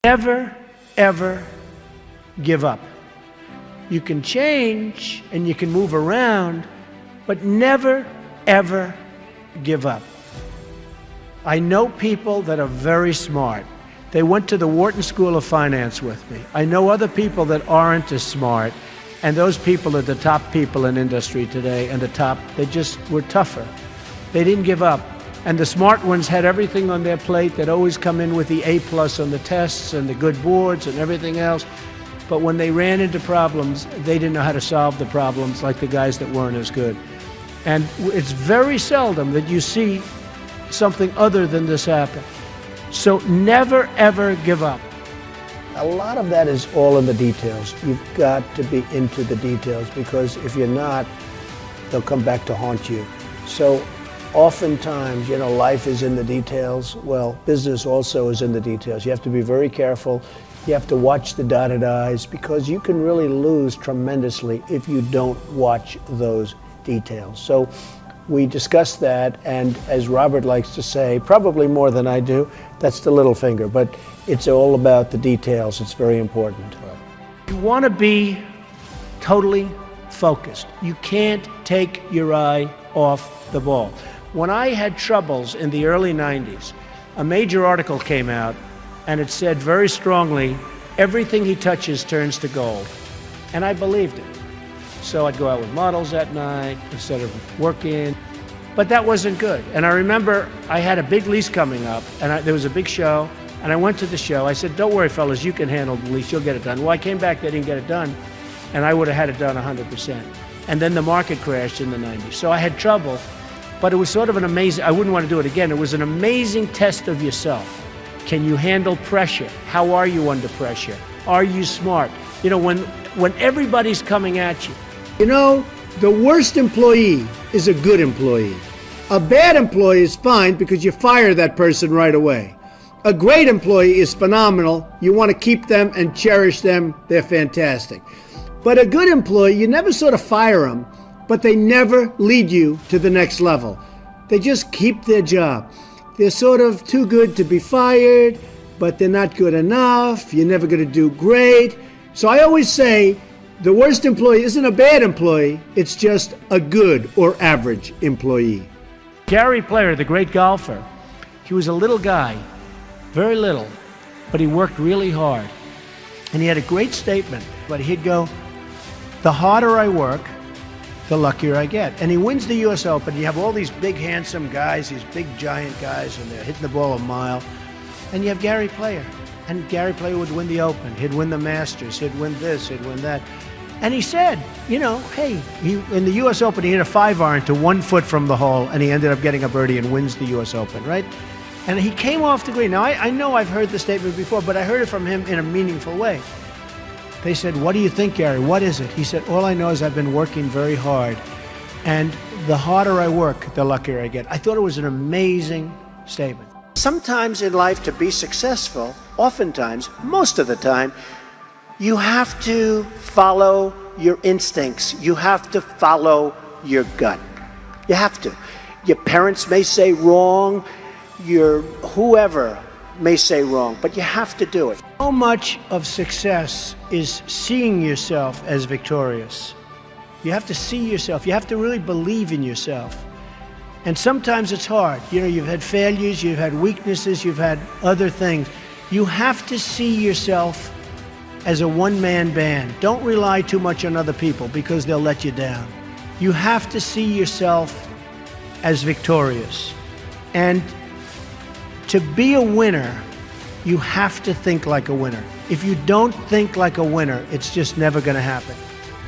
Never, ever give up. You can change and you can move around, but never, ever give up. I know people that are very smart. They went to the Wharton School of Finance with me. I know other people that aren't as smart, and those people are the top people in industry today, and they just were tougher. They didn't give up. And the smart ones had everything on their plate. They'd always come in with the A+ on the tests and the good boards and everything else. But when they ran into problems, they didn't know how to solve the problems like the guys that weren't as good. And it's very seldom that you see something other than this happen. So never, ever give up. A lot of that is all in the details. You've got to be into the details, because if you're not, they'll come back to haunt you. So oftentimes, life is in the details. Well, business also is in the details. You have to be very careful. You have to watch the dotted I's, because you can really lose tremendously if you don't watch those details. So we discussed that, and as Robert likes to say, probably more than I do, that's the little finger, but it's all about the details. It's very important. You want to be totally focused. You can't take your eye off the ball. When I had troubles in the early 90s, a major article came out, and it said very strongly, everything he touches turns to gold. And I believed it. So I'd go out with models at night instead of working. But that wasn't good. And I remember I had a big lease coming up, and there was a big show, and I went to the show. I said, don't worry, fellas, you can handle the lease, you'll get it done. Well, I came back, they didn't get it done, and I would have had it done 100%. And then the market crashed in the 90s. So I had trouble, but it was sort of an amazing, I wouldn't want to do it again. It was an amazing test of yourself. Can you handle pressure? How are you under pressure? Are you smart? When everybody's coming at you. The worst employee is a good employee. A bad employee is fine because you fire that person right away. A great employee is phenomenal. You want to keep them and cherish them. They're fantastic. But a good employee, you never sort of fire them, but they never lead you to the next level. They just keep their job. They're sort of too good to be fired, but they're not good enough. You're never going to do great. So I always say, the worst employee isn't a bad employee, it's just a good or average employee. Gary Player, the great golfer, he was a little guy, very little, but he worked really hard. And he had a great statement, but he'd go, the harder I work, the luckier I get. And he wins the US Open. You have all these big, handsome guys, these big, giant guys, and they're hitting the ball a mile. And you have Gary Player. And Gary Player would win the Open. He'd win the Masters. He'd win this. He'd win that. And he said, hey, in the US Open, he hit a 5-iron to 1 foot from the hole, and he ended up getting a birdie and wins the US Open, right? And he came off the green. Now, I know I've heard the statement before, but I heard it from him in a meaningful way. They said, what do you think, Gary? What is it? He said, all I know is I've been working very hard, and the harder I work, the luckier I get. I thought it was an amazing statement. Sometimes in life, to be successful, oftentimes, most of the time, you have to follow your instincts. You have to follow your gut. You have to. Your parents may say wrong, your whoever may say wrong, but you have to do it. So much of success is seeing yourself as victorious. You have to see yourself. You have to really believe in yourself. And sometimes it's hard. You've had failures, you've had weaknesses, you've had other things. You have to see yourself as a one-man band. Don't rely too much on other people, because they'll let you down. You have to see yourself as victorious. And to be a winner, you have to think like a winner. If you don't think like a winner, it's just never going to happen.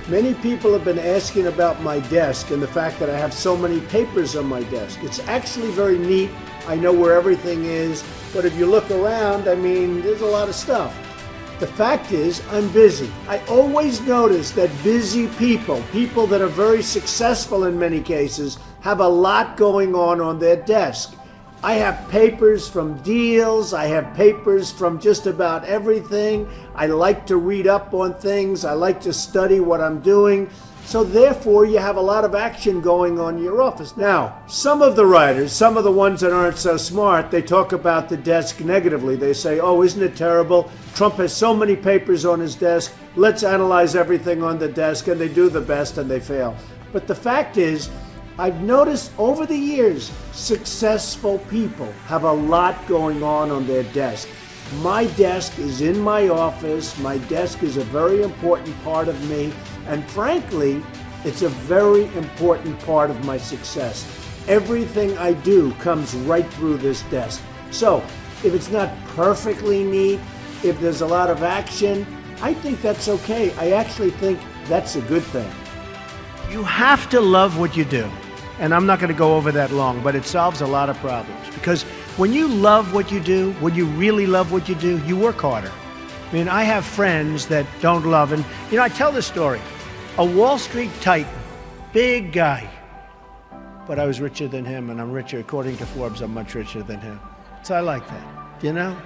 Many people have been asking about my desk and the fact that I have so many papers on my desk. It's actually very neat. I know where everything is, but if you look around, there's a lot of stuff. The fact is, I'm busy. I always notice that busy people that are very successful in many cases, have a lot going on their desk. I have papers from deals, I have papers from just about everything. I like to read up on things, I like to study what I'm doing. So therefore, you have a lot of action going on in your office. Now, some of the writers, some of the ones that aren't so smart, they talk about the desk negatively. They say, oh, isn't it terrible? Trump has so many papers on his desk. Let's analyze everything on the desk. And they do the best and they fail. But the fact is, I've noticed over the years, successful people have a lot going on their desk. My desk is in my office. My desk is a very important part of me. And frankly, it's a very important part of my success. Everything I do comes right through this desk. So if it's not perfectly neat, if there's a lot of action, I think that's okay. I actually think that's a good thing. You have to love what you do. And I'm not going to go over that long, but it solves a lot of problems. Because when you love what you do, when you really love what you do, you work harder. I mean, I have friends that don't love, and I tell this story. A Wall Street titan, big guy, but I was richer than him, and I'm richer, according to Forbes, I'm much richer than him. So I like that,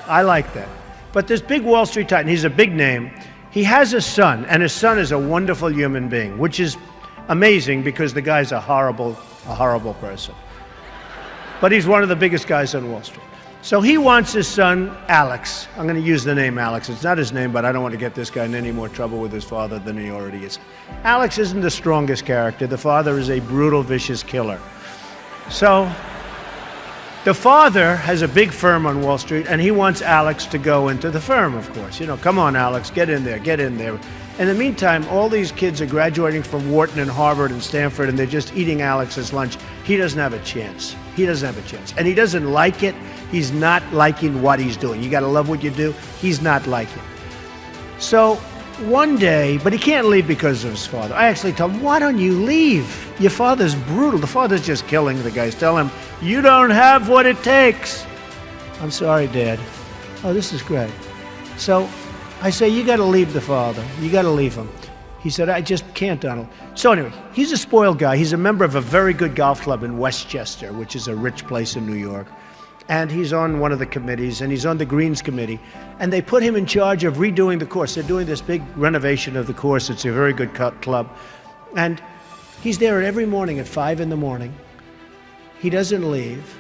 I like that. But this big Wall Street titan, he's a big name. He has a son, and his son is a wonderful human being, which is amazing because the guy's a horrible person. But he's one of the biggest guys on Wall Street. So he wants his son, Alex. I'm going to use the name Alex. It's not his name, but I don't want to get this guy in any more trouble with his father than he already is. Alex isn't the strongest character. The father is a brutal, vicious killer. So the father has a big firm on Wall Street, and he wants Alex to go into the firm, of course. Come on, Alex, get in there, get in there. In the meantime, all these kids are graduating from Wharton and Harvard and Stanford, and they're just eating Alex's lunch. He doesn't have a chance. He doesn't have a chance. And he doesn't like it. He's not liking what he's doing. You got to love what you do. He's not liking it. So one day, but he can't leave because of his father. I actually tell him, why don't you leave? Your father's brutal. The father's just killing the guys. Tell him, you don't have what it takes. I'm sorry, Dad. Oh, this is great. So I say, you got to leave the father. You got to leave him. He said, I just can't, Donald. So anyway, he's a spoiled guy. He's a member of a very good golf club in Westchester, which is a rich place in New York. And he's on one of the committees, and he's on the Greens Committee. And they put him in charge of redoing the course. They're doing this big renovation of the course. It's a very good club. And he's there every morning at 5 in the morning. He doesn't leave.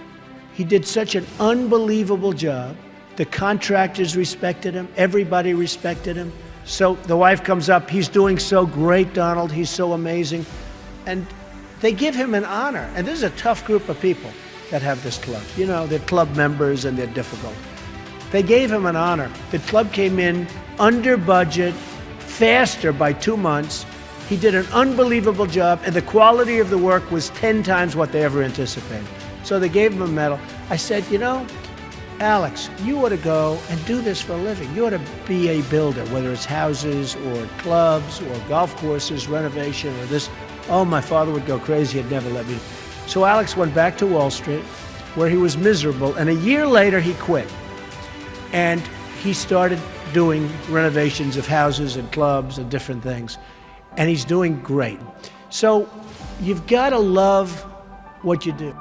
He did such an unbelievable job. The contractors respected him. Everybody respected him. So the wife comes up. He's doing so great, Donald. He's so amazing. And they give him an honor. And this is a tough group of people that have this club. They're club members and they're difficult. They gave him an honor. The club came in under budget, faster by 2 months. He did an unbelievable job, and the quality of the work was 10 times what they ever anticipated. So they gave him a medal. I said, Alex, you ought to go and do this for a living. You ought to be a builder, whether it's houses or clubs or golf courses, renovation or this. Oh, my father would go crazy. He'd never let me. So Alex went back to Wall Street, where he was miserable, and a year later he quit. And he started doing renovations of houses and clubs and different things. And he's doing great. So you've got to love what you do.